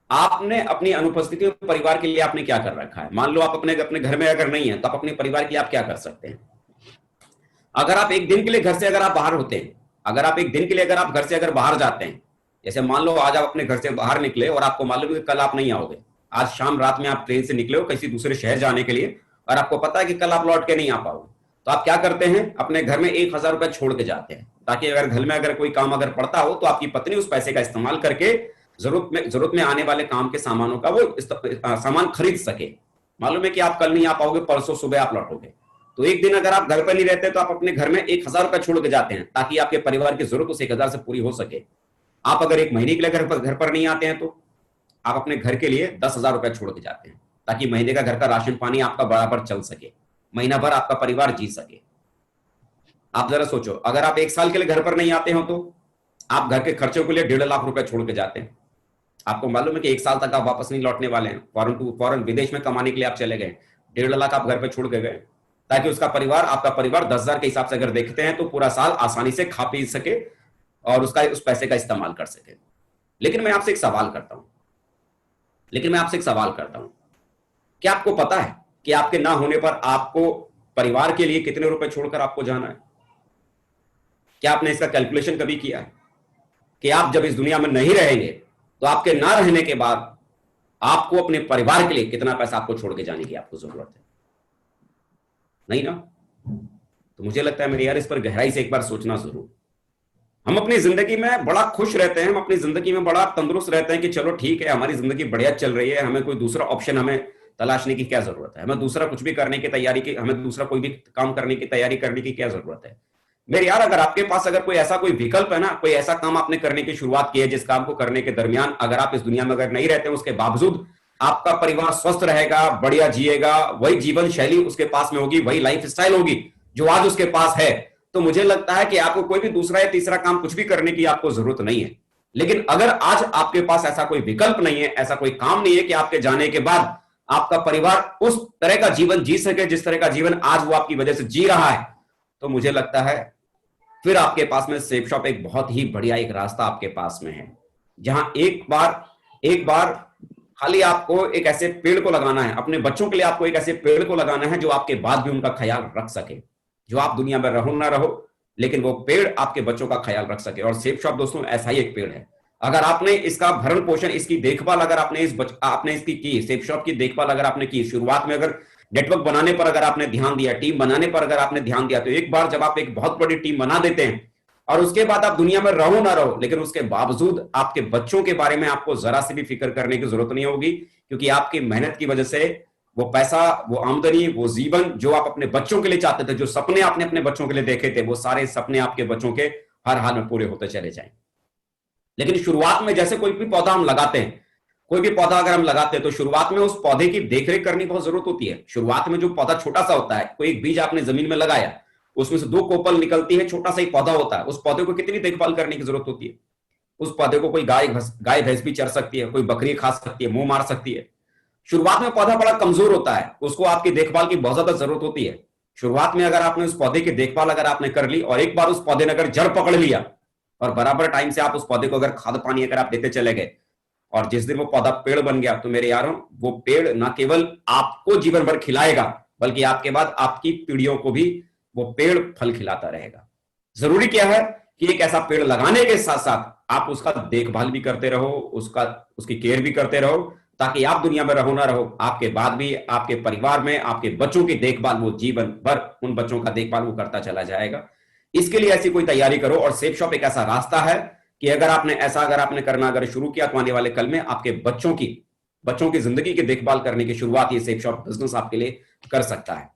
आपने अपनी अनुपस्थिति में परिवार के लिए आपने क्या कर रखा है? मान लो आप अपने अपने घर में अगर नहीं है तो आप अपने परिवार के लिए आप क्या कर सकते हैं? अगर आप एक दिन के लिए घर से अगर आप बाहर होते हैं, अगर आप एक दिन के लिए अगर आप घर से अगर बाहर जाते हैं, जैसे मान लो आज आप अपने घर से बाहर निकले और आपको मालूम है कि कल आप नहीं आओगे, आज शाम रात में आप ट्रेन से निकले हो किसी दूसरे शहर जाने के लिए और आपको पता है कि कल आप लौट के नहीं आ पाओगे, तो आप क्या करते हैं? अपने घर में 1,000 रुपए छोड़ के जाते हैं, ताकि अगर घर में अगर कोई काम अगर पड़ता हो तो आपकी पत्नी उस पैसे का इस्तेमाल करके जरूरत में आने वाले काम के सामानों का वो सामान खरीद सके। मालूम है कि आप कल नहीं आ पाओगे, परसों सुबह आप लौटोगे, तो एक दिन अगर आप घर पर नहीं रहते तो आप अपने घर में 1,000 रुपए छोड़ के जाते हैं, ताकि आपके परिवार की जरूरत उस 1,000 से पूरी हो सके। आप अगर एक महीने के लिए घर पर नहीं आते हैं तो आप अपने घर के लिए 10,000 रुपए छोड़ के जाते हैं, ताकि महीने का घर का राशन पानी आपका बराबर चल सके, महीना भर आपका परिवार जी सके। आप जरा सोचो, अगर आप एक साल के लिए घर पर नहीं आते हो तो आप घर के खर्चों के लिए 1.5 लाख रुपए छोड़ के जाते हैं। आपको मालूम है कि एक साल तक आप वापस नहीं लौटने वाले हैं, फॉरन विदेश में कमाने के लिए आप चले गए, 1.5 लाख आप घर पे छोड़ के गए, ताकि उसका परिवार, आपका परिवार 10,000 के हिसाब से अगर देखते हैं तो पूरा साल आसानी से खा पी सके और उस पैसे का इस्तेमाल कर सके। लेकिन मैं आपसे एक सवाल करता हूं, क्या आपको पता है कि आपके ना होने पर आपको परिवार के लिए कितने रुपए छोड़कर आपको जाना है? क्या आपने इसका कैलकुलेशन कभी किया है कि आप जब इस दुनिया में नहीं रहेंगे तो आपके ना रहने के बाद आपको अपने परिवार के लिए कितना पैसा आपको छोड़ के जाने की आपको जरूरत है? नहीं ना? तो मुझे लगता है मेरे यार, इस पर गहराई से एक बार सोचना जरूर। हम अपनी जिंदगी में बड़ा खुश रहते हैं, हम अपनी जिंदगी में बड़ा तंदुरुस्त रहते हैं कि चलो ठीक है, हमारी जिंदगी बढ़िया चल रही है, हमें कोई दूसरा ऑप्शन हमें तलाशने की क्या जरूरत है, हमें दूसरा कुछ भी करने की तैयारी की, हमें दूसरा कोई भी काम करने की तैयारी करने की क्या जरूरत है? मेरे यार, अगर आपके पास अगर कोई ऐसा कोई विकल्प है ना, कोई ऐसा काम आपने करने की शुरुआत की है जिस काम को करने के दरमियान अगर आप इस दुनिया में अगर नहीं रहते हैं, उसके बावजूद आपका परिवार स्वस्थ रहेगा, बढ़िया जिएगा, वही जीवन शैली उसके पास में होगी, वही लाइफ स्टाइल होगी जो आज उसके पास है, तो मुझे लगता है कि आपको कोई भी दूसरा या तीसरा काम कुछ भी करने की आपको जरूरत नहीं है। लेकिन अगर आज आपके पास ऐसा कोई विकल्प नहीं है, ऐसा कोई काम नहीं है कि आपके जाने के बाद आपका परिवार उस तरह का जीवन जी सके जिस तरह का जीवन आज वो आपकी वजह से जी रहा है, तो मुझे लगता है फिर आपके पास में सेफ शॉप एक बहुत ही बढ़िया एक रास्ता आपके पास में है, जहां एक बार खाली आपको एक ऐसे पेड़ को लगाना है, अपने बच्चों के लिए आपको एक ऐसे पेड़ को लगाना है जो आपके बाद भी उनका ख्याल रख सके, जो आप दुनिया में रहो ना रहो लेकिन वो पेड़ आपके बच्चों का ख्याल रख सके। और सेफ शॉप दोस्तों ऐसा ही एक पेड़ है। अगर आपने इसका भरण पोषण, इसकी देखभाल अगर आपने इसकी की, सेफ शॉप की देखभाल अगर आपने की, शुरुआत में अगर नेटवर्क बनाने पर अगर आपने ध्यान दिया, टीम बनाने पर अगर आपने ध्यान दिया, तो एक बार जब आप एक बहुत बड़ी टीम बना देते हैं और उसके बाद आप दुनिया में रहो ना रहो, लेकिन उसके बावजूद आपके बच्चों के बारे में आपको जरा सी भी फिक्र करने की जरूरत नहीं होगी, क्योंकि आपकी मेहनत की वजह से वो पैसा, वो आमदनी, वो जीवन जो आप अपने बच्चों के लिए चाहते थे, जो सपने आपने अपने बच्चों के लिए देखे थे, वो सारे सपने आपके बच्चों के हर हाल में पूरे होते चले जाएं। लेकिन शुरुआत में जैसे कोई भी पौधा हम लगाते हैं, कोई भी पौधा अगर हम लगाते हैं तो शुरुआत में उस पौधे की देखरेख करनी बहुत जरूरत होती है। शुरुआत में जो पौधा छोटा सा होता है, कोई एक बीज आपने जमीन में लगाया, उसमें से 2 कोपल निकलती है, छोटा सा एक पौधा होता है, उस पौधे को कितनी देखभाल करने की जरूरत होती है? उस पौधे को कोई गाय भैंस भी चर सकती है, कोई बकरी खा सकती है, मुंह मार सकती है। शुरुआत में पौधा बड़ा कमजोर होता है, उसको आपकी देखभाल की बहुत ज्यादा जरूरत होती है। शुरुआत में अगर आपने उस पौधे की देखभाल अगर आपने कर ली और एक बार उस पौधे ने अगर जड़ पकड़ लिया और बराबर टाइम से आप उस पौधे को अगर खाद पानी अगर आप देते चले गए और जिस दिन वो पौधा पेड़ बन गया, तो मेरे यारों वो पेड़ न केवल आपको जीवन भर खिलाएगा बल्कि आपके बाद आपकी पीढ़ियों को भी वो पेड़ फल खिलाता रहेगा। जरूरी क्या है कि एक ऐसा पेड़ लगाने के साथ साथ आप उसका देखभाल भी करते रहो, उसकी केयर भी करते रहो, ताकि आप दुनिया में रहो ना रहो, आपके बाद भी आपके परिवार में आपके बच्चों की देखभाल वो जीवन भर उन बच्चों का देखभाल वो करता चला जाएगा। इसके लिए ऐसी कोई तैयारी करो और सेफ शॉप एक ऐसा रास्ता है कि अगर आपने करना अगर शुरू किया तो आने वाले कल में आपके बच्चों की जिंदगी की देखभाल करने की शुरुआत ये सेफ शॉप बिजनेस आपके लिए कर सकता है।